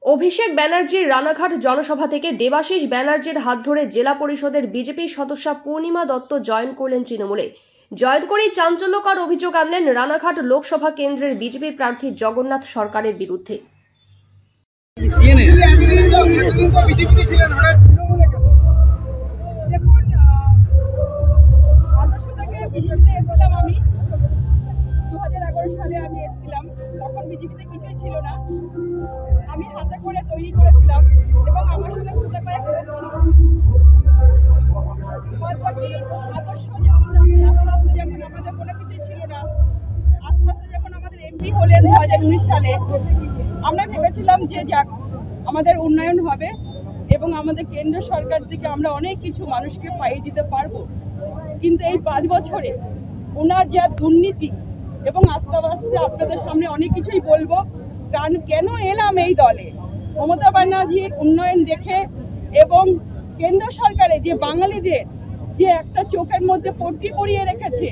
অভিষেক ব্যানার্জির রানাঘাট জনসভা থেকে দেবাশিস ব্যানার্জির হাত ধরে জেলা পরিষদের বিজেপি সদস্যা পূর্ণিমা দত্ত জয়েন করলেন তৃণমূলে। জয়েন করেই চাঞ্চল্যকর অভিযোগ আনলেন রানাঘাট লোকসভা কেন্দ্রের বিজেপি প্রার্থী জগন্নাথ সরকারের বিরুদ্ধে। সালে আমি এসেছিলাম, তখন বিজেপিতে কিছুই ছিল না। আমি হাতে করে তৈরি করেছিলাম এবং আমার সঙ্গে খুঁজে কয়েক লোক ছিল। আদর্শ যেমন আস্তে আস্তে যখন আমাদের কোনো কিছুই ছিল না, আস্তে আস্তে যখন আমাদের এমপি হলেন 2019 সালে, আমরা ভেবেছিলাম যে যাক আমাদের উন্নয়ন হবে এবং আমাদের কেন্দ্র সরকার থেকে আমরা অনেক কিছু মানুষকে পাইয়ে দিতে পারবো। কিন্তু এই 5 বছরে ওনার যা দুর্নীতি এবং আস্তে আস্তে আপনাদের সামনে অনেক কিছুই বলবো। কারণ কেন এলাম এই দলে, মমতা ব্যানার্জির উন্নয়ন দেখে এবং কেন্দ্র সরকারে যে বাঙালিদের যে একটা চোখের মধ্যে পট্টি পরিয়ে রেখেছে,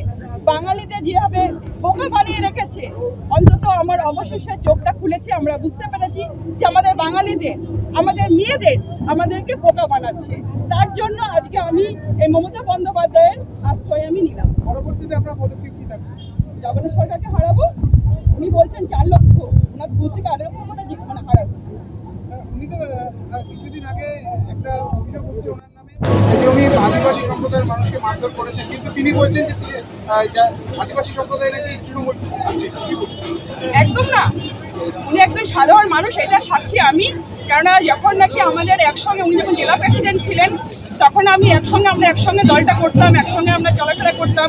বাঙালিদের যেভাবে বোকা বানিয়ে রেখেছে, অন্তত আমার অবশেষে চোখটা খুলেছে। আমরা বুঝতে পেরেছি যে আমাদের বাঙালিদের, আমাদের মেয়েদের আমাদেরকে বোকা বানাচ্ছে। তার জন্য আজকে আমি এই মমতা বন্দ্যোপাধ্যায়ের আশ্রয় আমি নিলাম। পরবর্তীতে আপনার পদক্ষেপ কি থাকবে? জগন্নাথ সরকারকে হারাবো। উনি বলছেন 4 লক্ষ, ওনার ভূত থেকে আরো ক্ষমতা যেখানে হারাবো। উনি তো কিছুদিন আগে একটা অভিযোগ হচ্ছে ওনার নামে যে উনি আদিবাসী সম্প্রদায়ের মানুষকে মারধর করেছেন, কিন্তু তিনি বলছেন যে আদিবাসী সম্প্রদায় নাকি তৃণমূল আছে। একদম না, উনি একজন সাধারণ মানুষ, এটা সাক্ষী আমি। কেননা যখন নাকি আমাদের একসঙ্গে, উনি যখন জেলা প্রেসিডেন্ট ছিলেন তখন আমরা একসঙ্গে দলটা করতাম, একসঙ্গে আমরা চলাফেরা করতাম।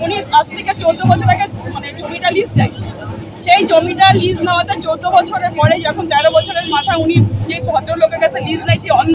উনি আজ থেকে 14 বছর আগে মানে জমিটা লিজ দেয়। সেই জমিটা লিজ নেওয়াতে 14 বছরের পরে যখন 13 বছরের মাথা উনি যে ভদ্রলোকের কাছে লিজ নেয়, সেই অন্ধ